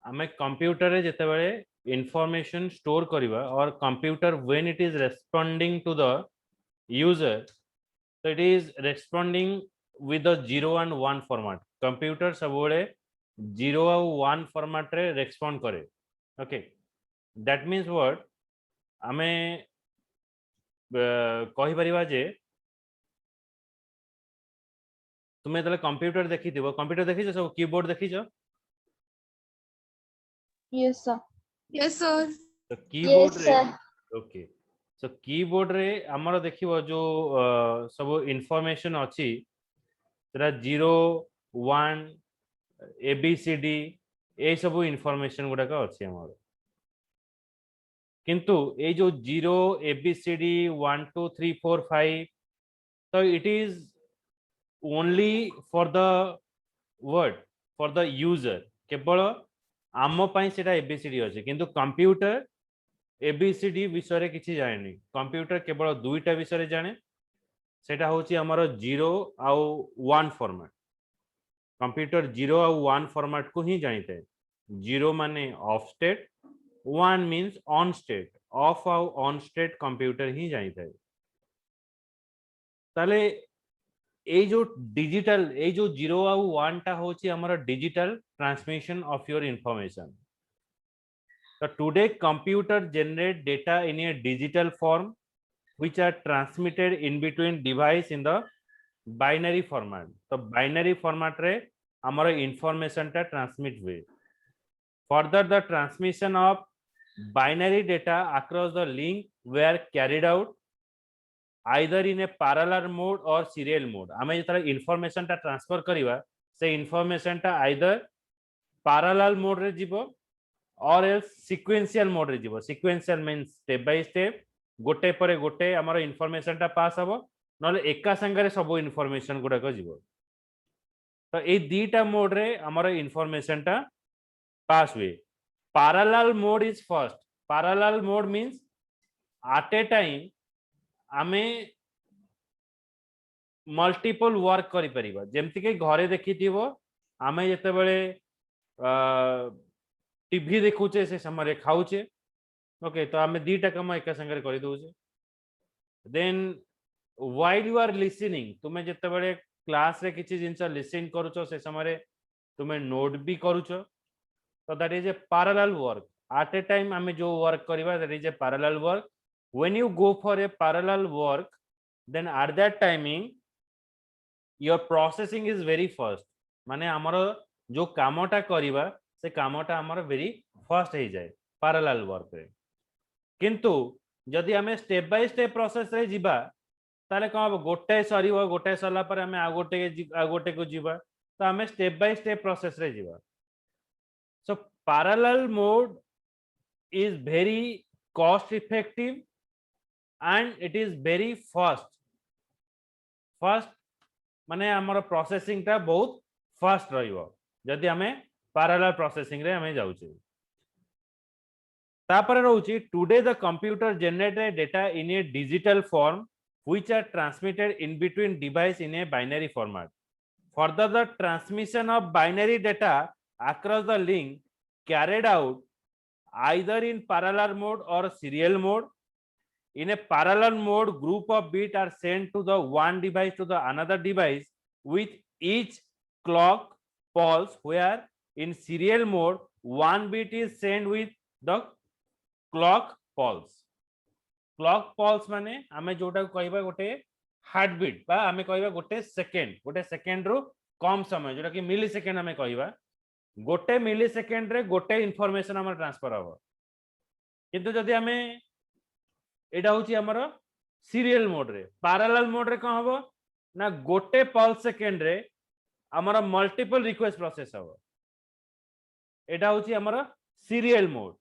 आमे कंप्यूटर रे जते बेले इंफॉर्मेशन स्टोर करिवा और computer when it is responding to the user so it is responding with the 0 and 1 format computer सबोले 0 और 1 format रे respond करे okay that means what आमे कहि परिबा जे तुमे तले कंप्यूटर देखि दिबो कंप्यूटर देखि छ सब कीबोर्ड देखि छ Yes, sir. Yes, sir. तो कीबोर्ड Yes, रे sir. ओके सो कीबोर्ड रे हमर देखिबो जो सब इंफॉर्मेशन अछि तेरा 0 1 एबीसीडी ए सब इंफॉर्मेशन गुडा का अछि हमर किंतु ए जो 0 एबीसीडी 1 2 3 4 5 तो it is only for the word for the user केवल आम पई सेटा एबीसीडी अछि किंतु कंप्यूटर एबीसीडी विषय किसी जाने कंप्यूटर केवल दुईटा विषय जाने सेटा होची हमर 0 आउ 1 फॉर्मेट कंप्यूटर 0 आउ 1 फॉर्मेट को ही जानिते 0 माने of state 1 means on state of आउ ऑन स्टेट कंप्यूटर ही जानिते ताले ए जो डिजिटल ए जो 0 आउ 1 टा होची हमर digital transmission of your information so today computer generate data in a digital form which are transmitted in between device in the binary format तो binary format रे हमर information टा transmit हुए further the transmission of binary data across the link were carried out either in a parallel mode or serial mode आमे जतरा information टा transfer करिवा से information टा either parallel mode रे जीवो और एल्स सिक्वेंशियल मोड रे जीवो sequential means step by step गोटे परे गोटे हमर इंफॉर्मेशन टा पास हबो नले एका संगे सब इंफॉर्मेशन गुडा को जीवो तो ए दीटा मोड रे हमर इंफॉर्मेशन टा पास हुए parallel mode is first parallel mode means at a time आमे मल्टीपल वर्क करि परिबा जेमति के घरे देखिथिबो आमे जते बेले टीवी देखुचे से समय खाऊचे ओके तो आमे दीटा कम एक संगे कर दोचे then while you are listening तुमे जते बड़े क्लास रे किछि जिंस लिसन करूचो से समय तुमे नोट भी करूचो तो that is a parallel work at a time आमे जो वर्क करबा that is a parallel work when you go for a parallel work then at that timing your processing is very fast माने हमरो जो कामटा करबा से कामटा हमर वेरी फास्ट हो जाए पैरेलल वर्क रे किंतु जदि हमें स्टेप बाय स्टेप प्रोसेस रे जीबा ताले कम गोटे सरीबो गोटे सरला पर हमें आ गोटे को जीबा तो हमें स्टेप बाय स्टेप प्रोसेस रे जीबा so parallel mode is very cost effective and it is very fast माने हमर प्रोसेसिंग टा बहुत फास्ट रहिबो जदि हमें पैरेलल प्रोसेसिंग रे हमें जाउचे तापर रहउची today the computer generated data in a digital form which are transmitted in between device in a binary format further the transmission of binary data across the link carried out either in parallel mode or serial mode in a parallel mode group of bits are sent to the one device to the another device with each clock pulse where in serial mode one bit is sent with the clock pulse माने आमे जोटा कहबा गोटे heart beat बा आमे कहबा गोटे second row कम समय जोटा कि मिली सेकंड आमे कहबा गोटे मिली सेकंड रे गोटे इंफॉर्मेशन हमर ट्रांसफर हो किंतु जदि आमे एटा होची हमर serial mode ray parallel mode रे कोन हबो ना गोटे पल्स सेकंड रे हमर मल्टीपल रिक्वेस्ट प्रोसेस हो एटा होची हमर serial mode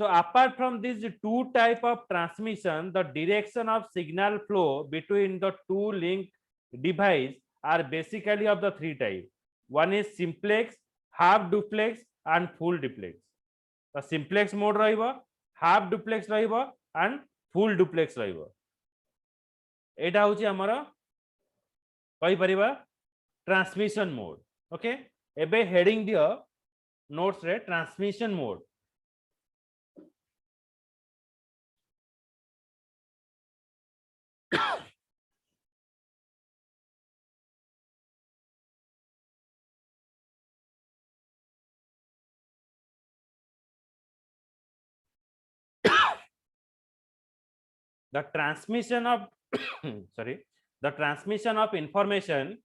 so apart from these two type of transmission the direction of signal flow between the two link device are basically of the three type one is simplex half duplex and full duplex the simplex mode रहिबो half duplex रहिबो and full duplex रहिबो एटा होची हमर कहि परिबा transmission mode okay एबे heading दियो notes रे transmission mode. The transmission of sorry, the transmission of information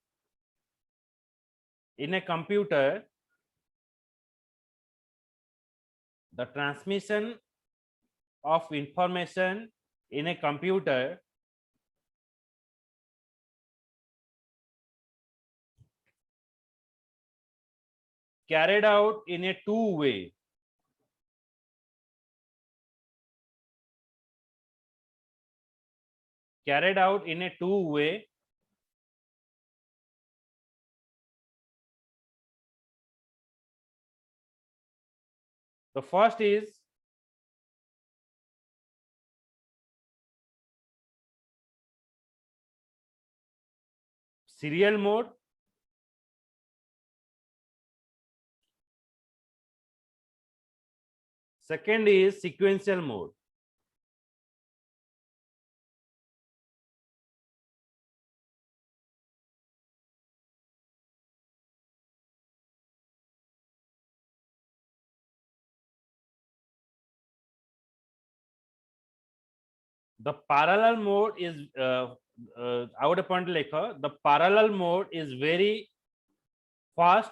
in a computer, the transmission of information in a computer carried out in a two-way. Carried out in a two-way. The first is serial mode. Second is sequential mode. The parallel mode is I would point lekha. The parallel mode is very fast.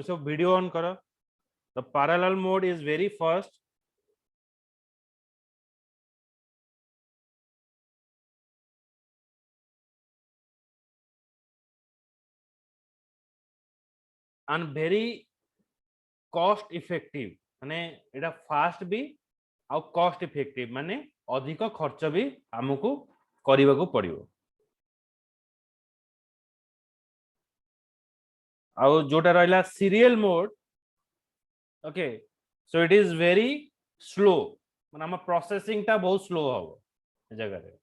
So video on karo. The parallel mode is very fast. And very cost effective. माने एटा fast भी आउ cost effective माने अधिक खर्च भी हमको करबा को पड़िबो आउ जोटा रहला serial mode okay so it is very slow माने हम प्रोसेसिंग ता बहुत स्लो हो जगह रे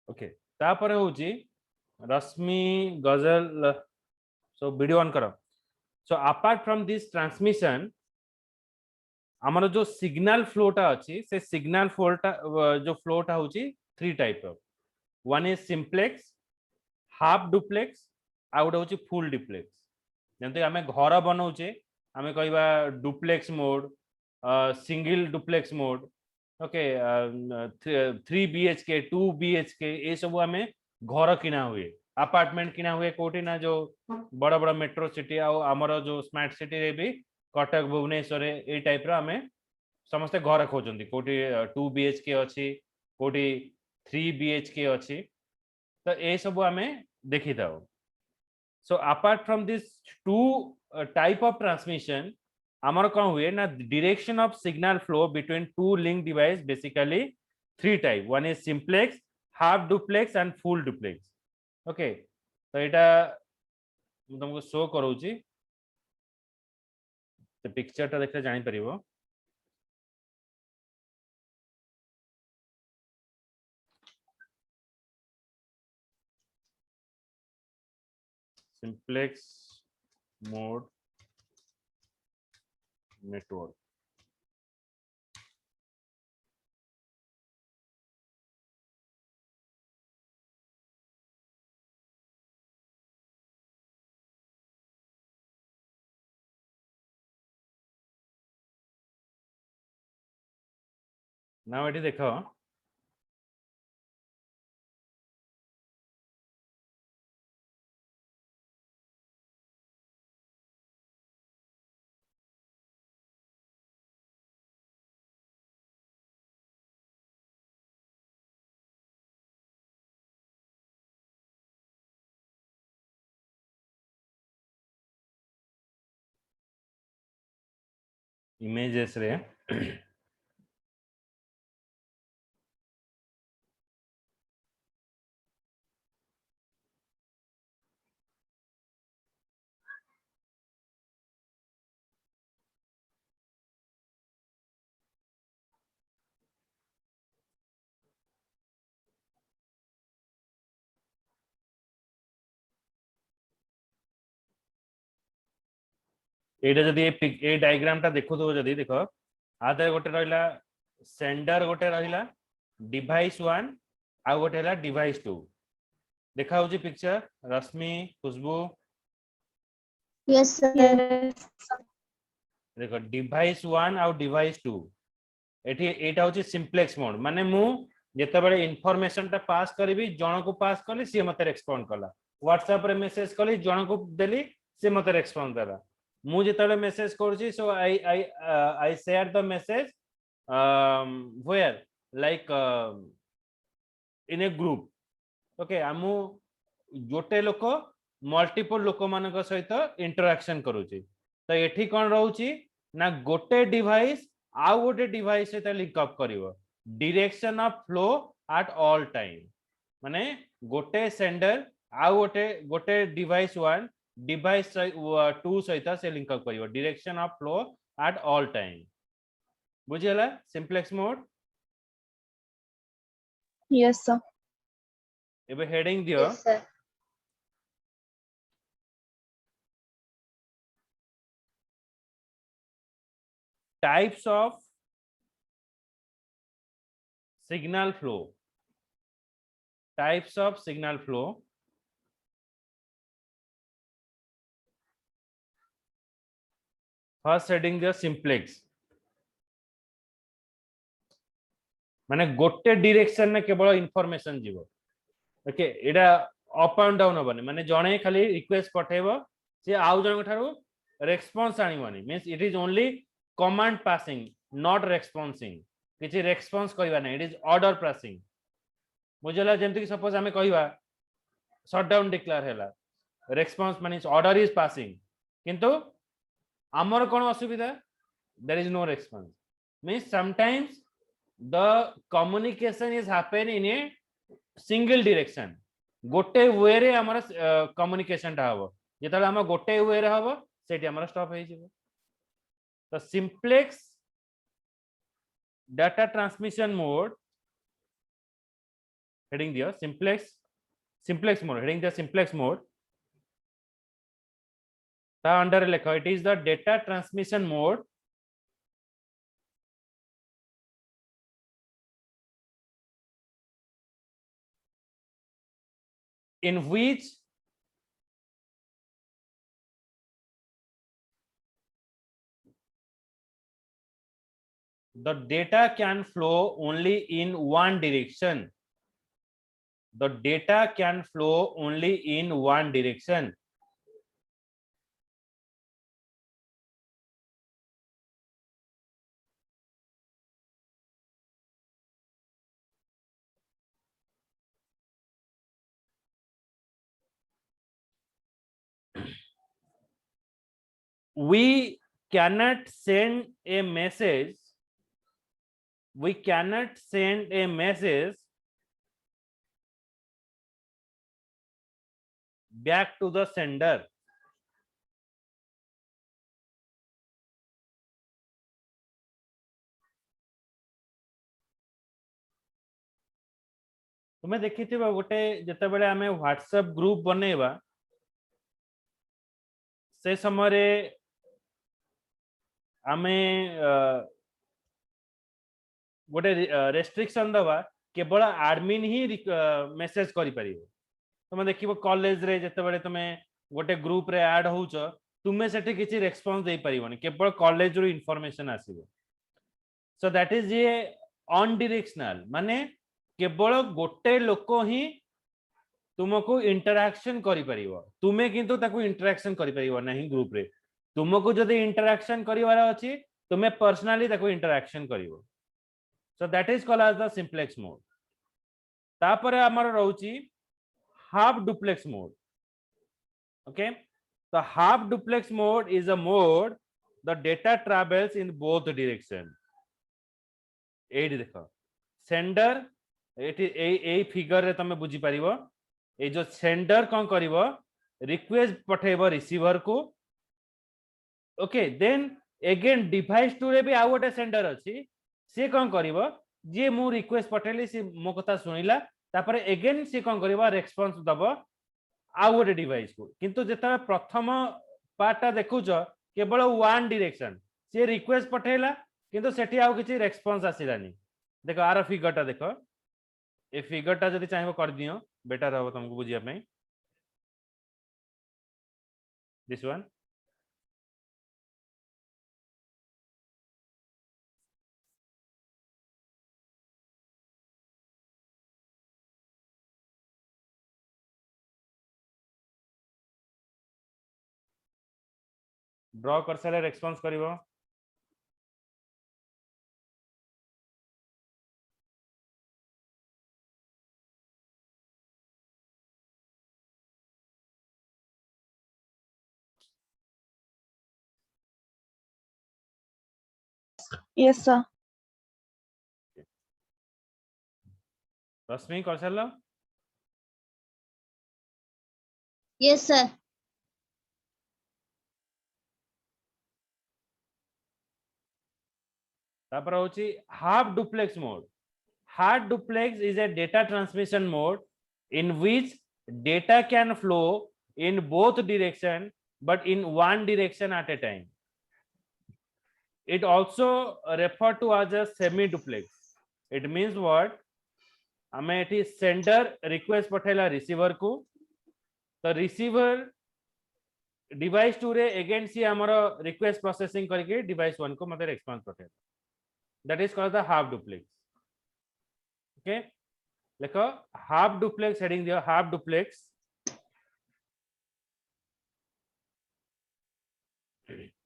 ओके तापर होची रश्मि गजल सो वीडियो ऑन करो so apart from this transmission हमर जो सिग्नल फ्लोटा अछि से सिग्नल फ्लोटा जो फ्लोटा होची three type of one is simplex half duplex आ गोटे होची फुल डुप्लेक्स जंते हमें घर बनाउचे हमें कहबा duplex mode single duplex mode okay 3 BHK 2 BHK ये सब हमें घर किना हुए अपार्टमेंट किना हुए कोठी ना जो बड़ा बड़ा मेट्रो सिटी आमर जो स्मार्ट सिटी रे भी कटक भुवनेश्वर ए टाइप रो हमें समस्ते घर खोजंती कोठी 2 BHK अछि कोठी 3 BHK अछि तो ये सब हमें देखी थाओ so apart from this two type of transmission amar kon हुए ना direction of signal flow between two link device basically three type one is simplex half duplex and full duplex okay तो एटा मु तुमको शो करूची तो picture टा देखले जानि परिबो simplex mode network now eighty देखो images रे एटा जदी ए डायग्राम टा देखो तो जदी देखो आधे गोटे रहिला सेंडर गोटे रहिला डिवाइस 1 आ गोटे हला डिवाइस 2 देखा होची पिक्चर रश्मि खुशबू Yes, sir. देखो डिवाइस 1 आ डिवाइस 2 एठी एटा होची सिंप्लेक्स मोड माने मु जेते बेले इंफॉर्मेशन टा पास करबी जण को पास करली सी मते रेस्पोंड करला व्हाट्सएप रे मेसेज करली जण को देली सी मते रेस्पोंड देला मु जेते मेसेज करछि so I share the message where like in a group okay आमु गोटे लोक मल्टीपल लोक मानक सहित इंटरैक्शन करूची तो एठी कोन रहउची ना गोटे डिवाइस आउ गोटे डिवाइस सहित लिंक अप करिवो direction of flow at all time माने गोटे सेंडर आउ गोटे गोटे डिवाइस 1 डिवाइस 2 सहित से लिंक अप करिवो direction of flow at all time बुझियला सिंप्लेक्स मोड Yes, sir. एबे हेडिंग दियो Yes, sir. types of signal flow types of signal flow first heading the simplex माने गोटे डायरेक्शन में केवल इंफॉर्मेशन जीवो ओके एडा अप एंड डाउन होबनी माने जणे खाली रिक्वेस्ट पठेबो से आउ जण ठारू रेस्पॉन्स आनिबनी means it is only command passing not responsing किछि रेस्पॉन्स कहिबा नै इट इज ऑर्डर पासिंग बुझला जेंति कि सपोज हमें कहिबा शटडाउन डिक्लेयर हैला response means order is passing किंतु हमर कोन असुविधा there is no response means sometimes the communication is happen in a single direction गोटे वे रे हमर कम्युनिकेशन टा हबो जेतले हम गोटे वे रे हबो सेठी हमर स्टॉप हे जिवो तो simplex data transmission mode heading दियो सिंप्लेक्स मोड हेडिंग दियो सिंप्लेक्स मोड ता अंडर लिखो it is the data transmission mode in which the data can flow only in one direction the data can flow only in one direction we cannot send a message back to the sender तुम्हें देखिथिबा गोटे जते बेले हमें WhatsApp group बनेबा से समय रे हमें गोटे रेस्ट्रिक्शन दबा केवल एडमिन ही मेसेज करि परिबो तुम देखिबो कॉलेज रे जते बेले तुमे गोटे ग्रुप रे ऐड होउछ तुमे सेठी किछि रेस्पॉन्स दे परिबोनी केवल कॉलेज रो इंफॉर्मेशन आसीबो so that is a on directional माने केवल गोटे लोक ही तुमको इंटरैक्शन करि परिबो तुमे किंतु ताकू इंटरैक्शन करि परिबो नाही ग्रुप रे तुमको जदि इंटरैक्शन करिवार अछि तुमे पर्सनली ताकू इंटरैक्शन करिवो so that is called as the simplex mode तापरे हमर रहउची half duplex mode okay the half duplex mode is a mode the data travels in both direction. एडी देखो सेंडर ए फिगर रे तमे बुझी परिबो ए जो सेंडर कोन करिवो रिक्वेस्ट पठेबो रिसीवर को okay then again device two रे भी आ गोटे सेंडर अछि से कोन करिवो जे मु रिक्वेस्ट पठेली से मो कथा सुनिला तापर अगेन से कोन करिवो रेस्पॉन्स दबो आ गोटे डिवाइस को किंतु जेता प्रथम पार्टा देखुछ केवल वन डायरेक्शन से रिक्वेस्ट पठेला किंतु सेठी आउ किछि रेस्पॉन्स आसिलानी देखो आर फिगरटा देखो ए फिगरटा जदि चाहिबो कर दियो बेटर हो तुमको बुझिया पई दिस वन ड्रॉ कर सारे रेस्पॉन्स करिवो Yes, sir. रश्मि कर सारलो Yes, sir. तापर होची half duplex mode half duplex is a data transmission mode in which data can flow in both direction but in one direction at a time. It also referred to as a semi duplex. It means what हमें एठी sender request पठेला receiver को तो receiver device 2 रे again सी हमरो request processing करके device 1 को मते response पठेला that is called the half duplex okay देखो हाफ डुप्लेक्स हेडिंग दियो half duplex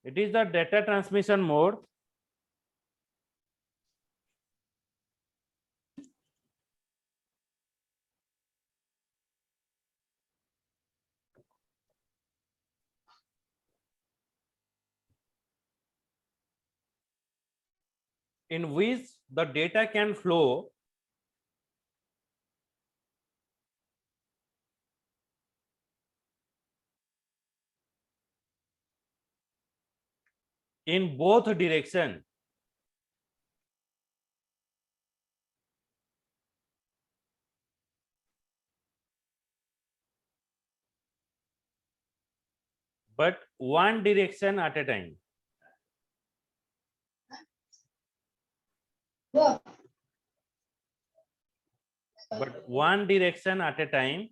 it is the data transmission mode in which the data can flow in both direction but one direction at a time but one direction at a time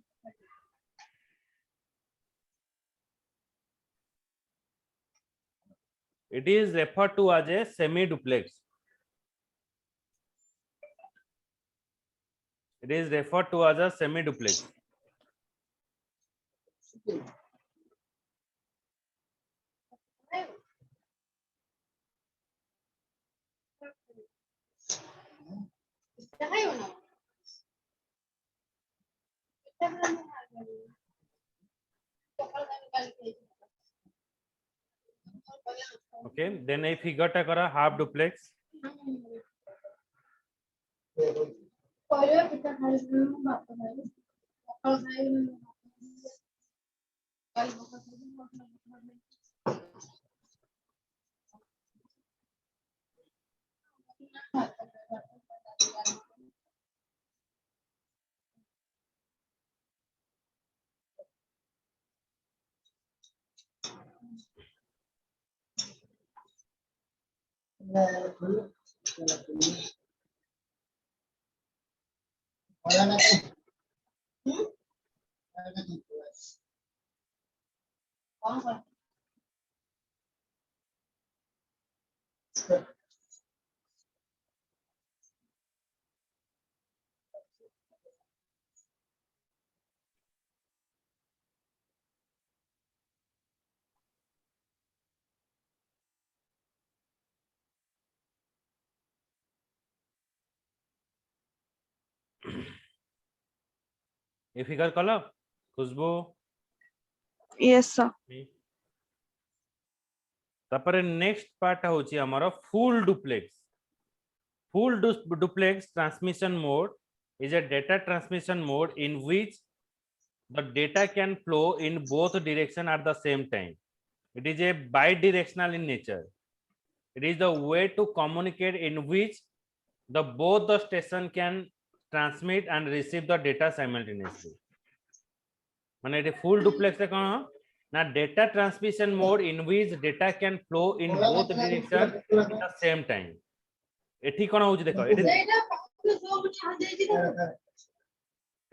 it is referred to as a semi duplex it is referred to as a semi duplex okay then a figure ta kara half duplex a figure kala Khushboo Yes, sir. तापर next part होची हमर full duplex. Full duplex transmission mode is a data transmission mode in which the data can flow in both direction at the same time. It is a bidirectional in nature. It is the way to communicate in which both the station can transmit and receive the data simultaneously. माने it full duplex रे कौन ना data transmission mode in which data can flow in both direction at the same time. एठी कोन होउछ देखो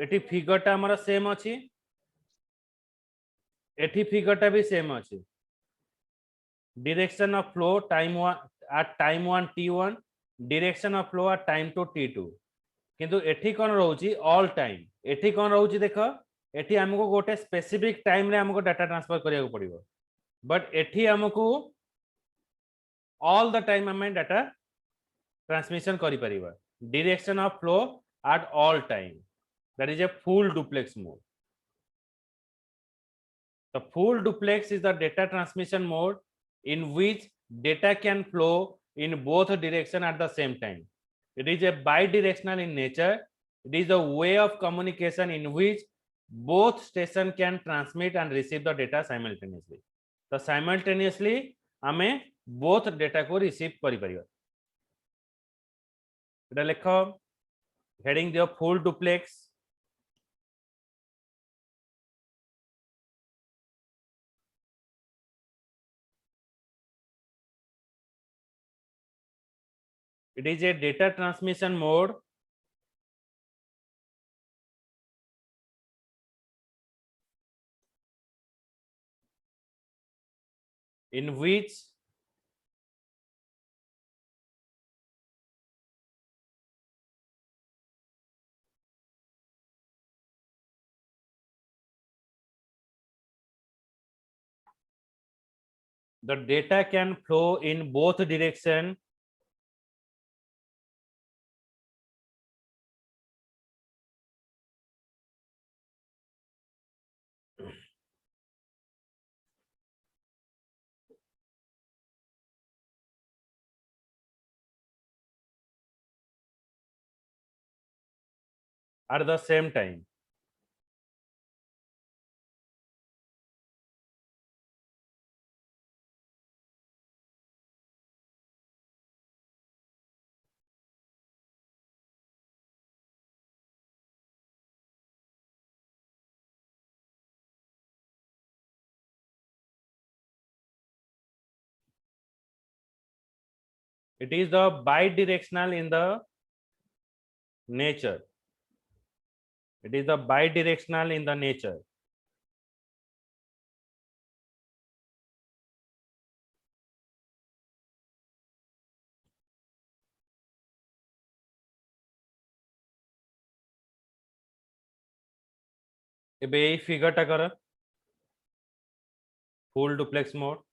एठी figure टा हमर same अछि एठी फिगर टा भी सेम अछि direction of flow time 1 t1 direction of flow at time 2 t2 किंतु एठी कोन रहउची ऑल टाइम एठी कोन रहउची देखो एठी हमको गोटे स्पेसिफिक टाइम रे हमको डाटा ट्रांसफर करिया को पड़िबो बट एठी हमको ऑल द टाइम हमें डाटा transmission करी परिबा direction of flow at all time. That is a full duplex mode. The full duplex is the data transmission mode in which data can flow in both direction at the same time. It is a bidirectional in nature. It is a way of communication in which both station can transmit and receive the data simultaneously. So simultaneously हमें both data को receive करी परिबा এটা লেখো heading দিও full duplex it is a data transmission mode in which the data can flow in both direction at the same time. It is the bidirectional in the nature. It is the bidirectional in the nature. एबे a figure टा कर full duplex mode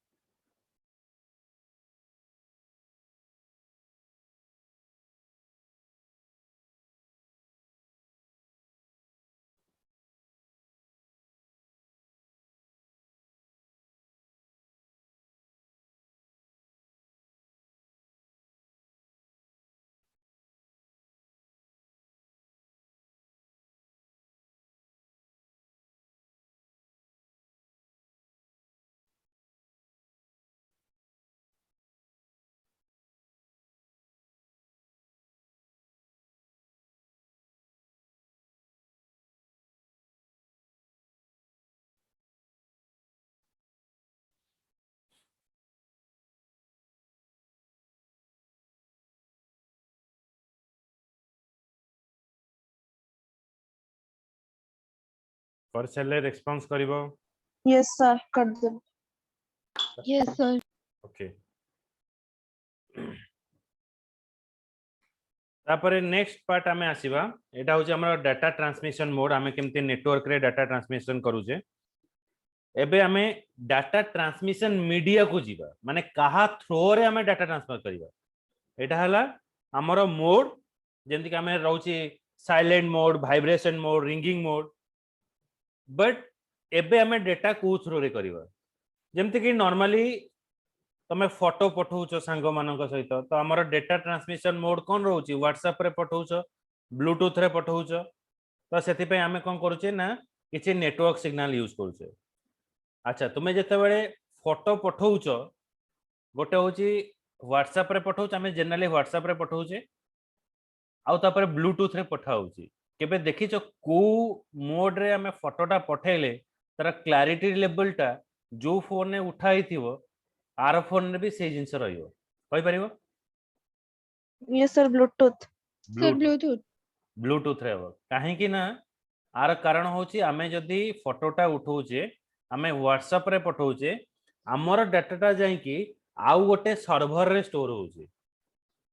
कर चले response करिवो Yes, sir. कर दे. Yes, sir. Okay तापरे next part आमे आसीबा एटा होची हमर डाटा ट्रांसमिशन मोड आमे केमते नेटवर्क रे डाटा ट्रांसमिशन करूजे एबे आमे डाटा ट्रांसमिशन मीडिया को जीवा माने कहा थ्रो रे आमे डाटा ट्रांसफर करिवा एटा हला हमर मोड जेंति कि आमे रहउची silent mode vibration mode ringing mode but एबे आमे डाटा को थ्रो रे करिवा जेमते कि नॉर्मली तमे फोटो पठाउछ सांग मानक सहित तो हमर डेटा ट्रांसमिशन मोड कोन रहउची व्हाट्सएप रे पठाउछ ब्लूटूथ रे पठाउछ तो सेति पे आमे कोन करूचे ना किछि नेटवर्क सिग्नल यूज करूचे। अच्छा तुमे जते बेले फोटो पठाउछ गोटे होची व्हाट्सएप रे पठाउछ आमे जनरली व्हाट्सएप रे पठाउचे आउ तापर ब्लूटूथ रे पठाउची केबे देखिछो को मोड रे आमे फोटोटा पठेले तार क्लैरिटी लेवल टा जो फोन ने उठाई थिवो आर फोन ने भी से जिंस रहियो कहि परिबो Yes, sir. Bluetooth. Sir, Bluetooth. Bluetooth रे हो काहे कि ना आर कारण होची आमे जदी फोटोटा उठाउचे आमे व्हाट्सएप रे पठाउचे हमर डाटाटा जाई कि आउ गोटे सर्वर रे स्टोर होची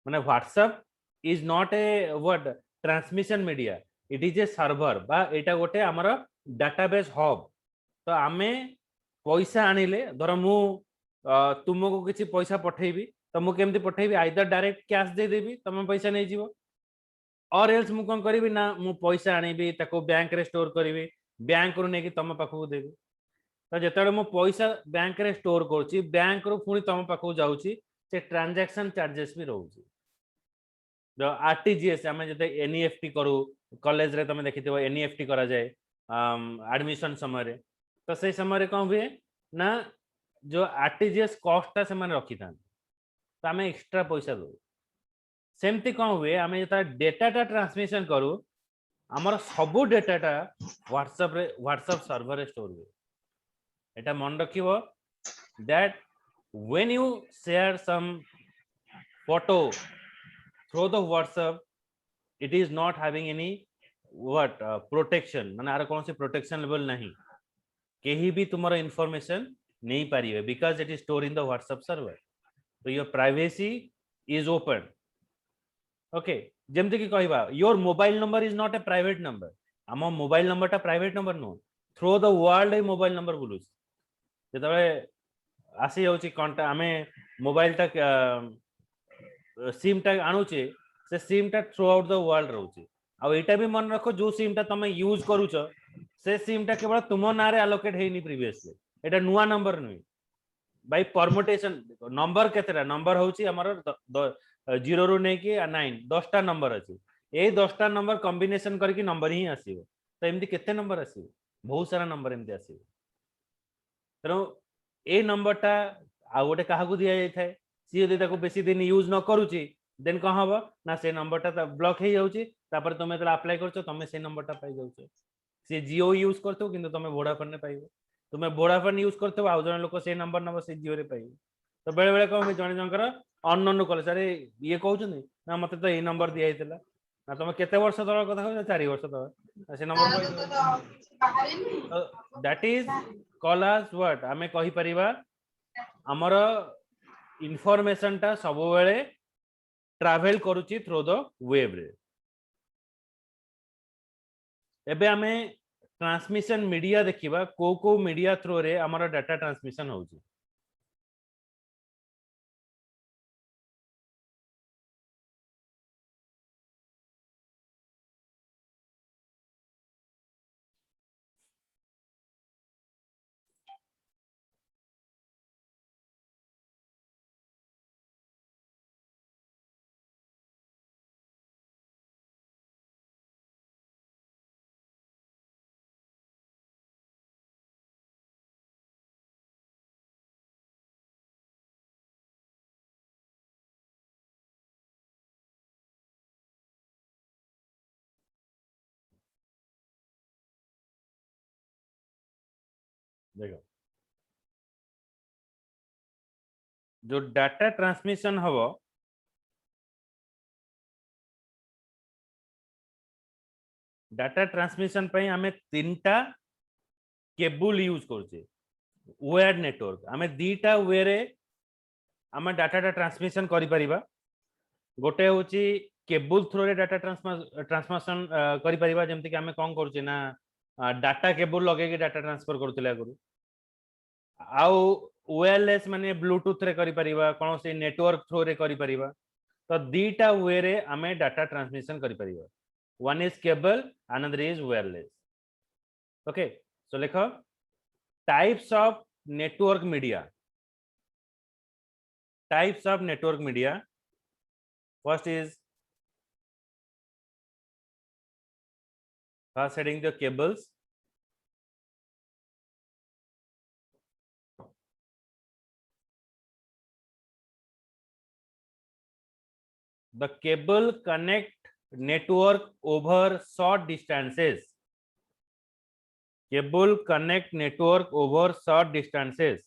माने WhatsApp is not A what transmission media it is a server बा एटा गोटे हमर डाटाबेस हब तो आमे पैसा आनिले धर मु तुमको किसी पैसा पठेबी तो मु केमती पठेबी आइदर डायरेक्ट कैश दे देबी तुम पैसा नहीं जीवो और एल्स मु कोन करबी ना मु पैसा आनिबी ताको बैंक रे स्टोर करबी बैंक रो नेकी तुम पाखु देबी तो जेतेबे मु पैसा बैंक रे स्टोर करछि बैंक रो पुनी तुम पाखु जाउछि से ट्रांजैक्शन चार्जेस भी रहउछि जो आरटीजीएस हमें जते एनईएफटी करू कॉलेज रे तुम देखिथिबो एनईएफटी करा जाए एडमिशन समय रे तो से समय रे कोन हुए ना जो आरटीजीएस कॉस्ट ता से माने रखि थान तो हमें एक्स्ट्रा पैसा दो सेमती कौन हुए आम जो डेटाटा ट्रांसमिशन करू आमर सबू डेटाटा व्हाट्सएप सर्वर रे स्टोर हुए एटा मन रखिबो that when you share some photo through the WhatsApp it is not having any what protection माने आर कौन सी प्रोटेक्शन लेवल नहीं केही भी तुम्हारा इंफॉर्मेशन नहीं पारिबे because it is store in the WhatsApp server तो your privacy is open okay जेमते कि कहबा your mobile number is not a private number आम मोबाइल नंबर टा private number no through the world a mobile number बोलू जेतबे आसी जाउची कांटा आमे मोबाइल टा सिम टा आनुचे से सिम टा थ्रू आउट द वर्ल्ड रहउची आ एटा भी मन रखो जो सिम टा तमे यूज करूछ से सिम टा केवल तुम नारे एलोकेट हेनी प्रीवियसली एटा नुवा नंबर नुई बाय परमुटेशन नंबर केतेरा नंबर होची हमर 0 रु नै कि 9 10 टा नंबर अछि ए 10 टा नंबर कॉम्बिनेशन करके नंबर ही आसीबो तो एमदी केते नंबर आसीबो बहुत सारा नंबर एमदी आसीबो तरो ए नंबर टा आ गोटे काहा को दिया जाय थाए सी यदि ताको बेसी दिन यूज न करूची देन कह हबो ना से नंबर टा ब्लॉक हे जाउची तापर तुमे तला अप्लाई करछो तुमे से नंबर टा पाई जाउछो से जियो यूज करतो किंतु तुमे वोडाफोन ने पाइबो तुमे वोडाफोन यूज करतो आ जण लोक से नंबर नबो से जियो रे पाइबो तो बेले बेले कम जण जणकर अननोन कॉल सर ये कहउछन ना मते तो ए नंबर दिया हितला ना तुम केते वर्ष तळ कथा हो 4 वर्ष तळ से नंबर तो that is call us what हमें कहि परिबा हमर इंफॉर्मेशन टा सब बेले ट्रैवल करूची थ्रू द वेब रे एबे हमें ट्रांसमिशन मीडिया देखिबा को मीडिया थ्रू रे हमर डाटा ट्रांसमिशन होउची देखो जो डाटा ट्रांसमिशन हबो डाटा ट्रांसमिशन पई हमें तीनटा केबल यूज करछे वायर्ड नेटवर्क हमें दीटा वे रे हमें डाटा ट्रांसमिशन करि परिबा गोटे होची केबल थ्रू रे डाटा ट्रांसमिशन करि परिबा जेमति कि हमें कोन करछे ना डाटा केबल लगे के डाटा ट्रांसफर करथिले आगु आउ वायरलेस माने ब्लूटूथ रे करि परिबा कोन से नेटवर्क थ्रू रे करि परिबा तो दीटा वे रे हमें डाटा ट्रांसमिशन करि परिबा one is cable another is wireless okay so lekho types of network media types of network media. First is first heading the cables. The cable connect network over short distances. Cable connect network over short distances.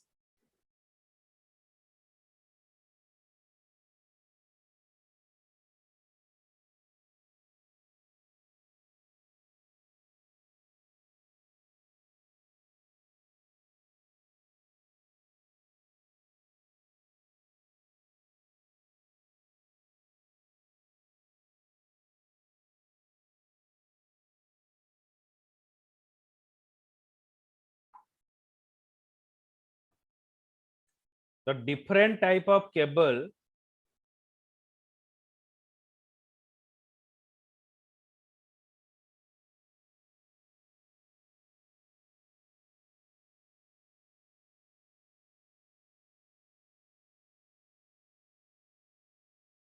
The different type of cable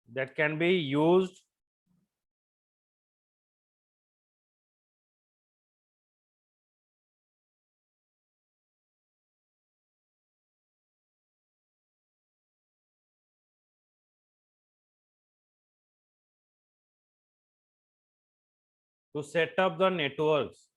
that can be used to set up the networks.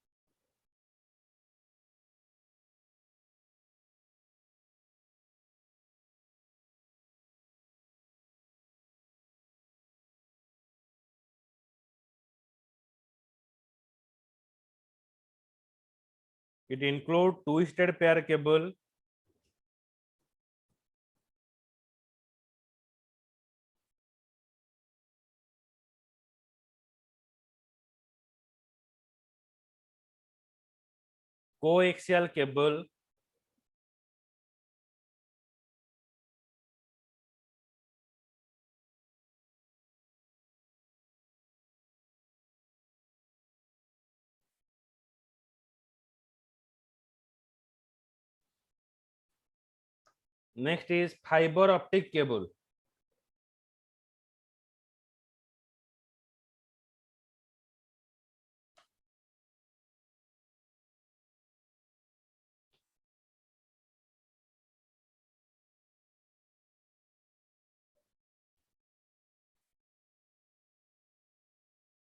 It include twisted pair cable, coaxial cable, next is fiber optic cable.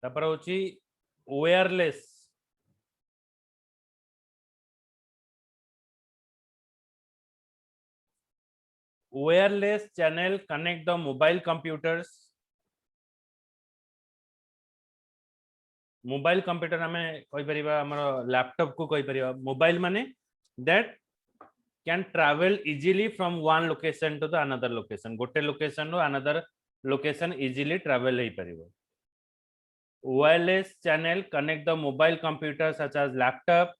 तापर होची wireless. Wireless channel connect the mobile computers. Mobile computer हमें कहि परिबा हमर laptop को कहि परिबा mobile माने that can travel easily from one location to the another location. गोटे location row another location easily travel hay परिबो. Wireless channel connect the mobile computer such as laptop,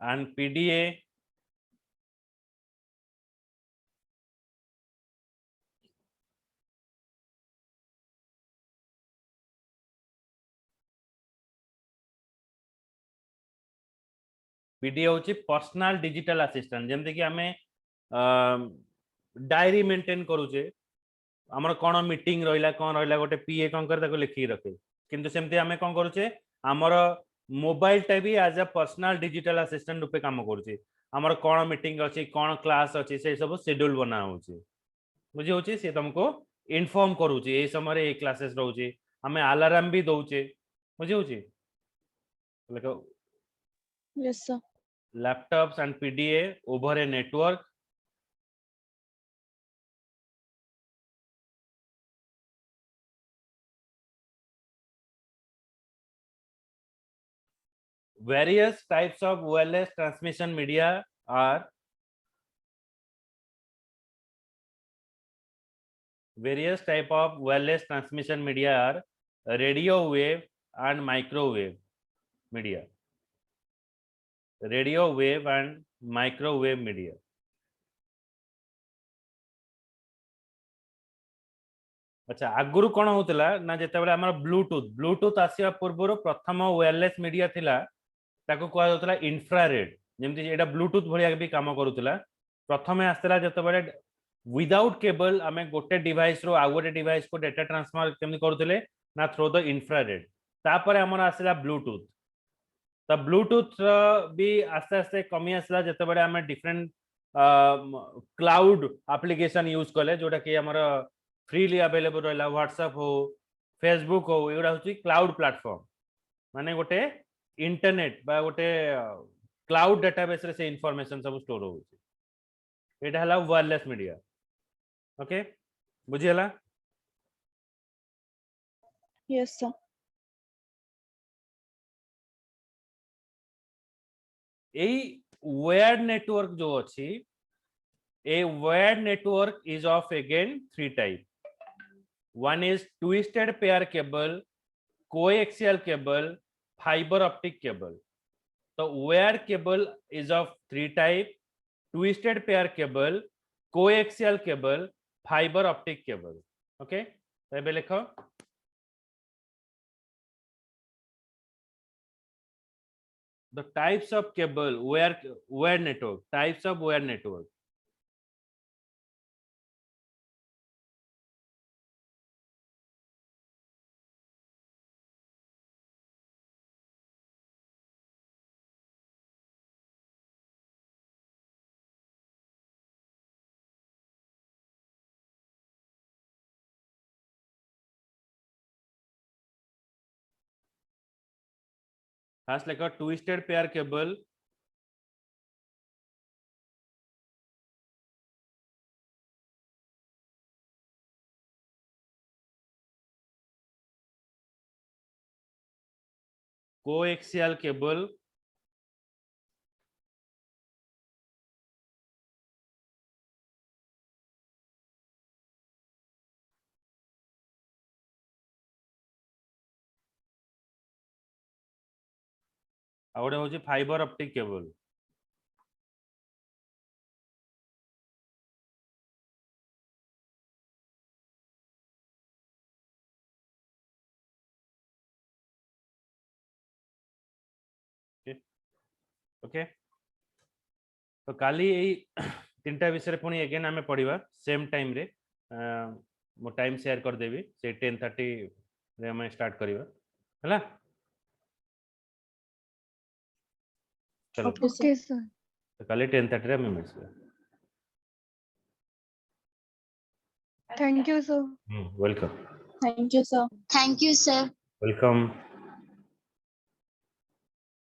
and PDA. PDA होची personal digital assistant जेमते कि हमें diary maintain करूचे हमर कोन meeting रहिला गोटे पीए कोन कर ताको लिखि रखे किंतु सेमते हमें कोन करूचे हमर मोबाइल टा भी as a personal digital assistant रूपे काम करूचे हमर कोन मीटिंग अछि कोन क्लास अछि से सब शेड्यूल बना होची बुझी होची से तुमको इन्फॉर्म करूचे ए समय रे ए क्लासेस रहउचे हमें अलार्म भी दोचे बुझी होची लेको Yes, sir. laptops and PDA over a network. Various types of wireless transmission media are radio wave and microwave media. Radio wave and microwave media. अच्छा आगुरु कोन होतला ना जेते बेले हमर ब्लूटूथ आसिया पूर्वरो प्रथम वायरलेस मीडिया थिला ताको कोआ होतला इंफ्रारेड जेमती एटा ब्लूटूथ भलिया भी काम करूतला प्रथमे आस्तला जते बडे विदाउट केबल आमे गोटे डिवाइस रो आ गोटे डिवाइस को डेटा ट्रांसफर केमि करूतले ना थ्रू द इंफ्रारेड तापर हमर आसला ब्लूटूथ तो ब्लूटूथ भी आस्ते आस्ते कमी आसला जते बडे आमे डिफरेंट क्लाउड एप्लिकेशन यूज कले जोटा कि हमर फ्रीली अवेलेबल रहला व्हाट्सएप हो फेसबुक हो एगुडा होची क्लाउड प्लेटफॉर्म माने गोटे इंटरनेट बा गोटे क्लाउड डेटाबेस रे से इंफॉर्मेशन सब स्टोर होची एटा हला वायरलेस मीडिया ओके बुझी हला Yes, sir. এই ওয়্যার নেটওয়ার্ক जो अच्छी a wired network is of again three type. One is twisted pair cable, coaxial cable, fiber optic cable. So wired cable is of three type: twisted pair cable, coaxial cable, fiber optic cable. Okay, तो ये लिखो the types of cable wire network, types of wire network. First like a twisted pair cable, coaxial cable, ଆଉ ଗୋଟେ ହଉଛି fibre optic cable. Okay तो काली एई तीनटा विषय पुणी अगेन आमे पढ़िबा सेम टाइम रे मो टाइम शेयर कर देबी से 10:30 रे हम स्टार्ट करिबा हला चलो Okay, sir. Okay, sir. तो काली 10:30 रे हम मिलसे। Thank you, sir. Welcome Thank you, sir. Thank you, sir. Welcome.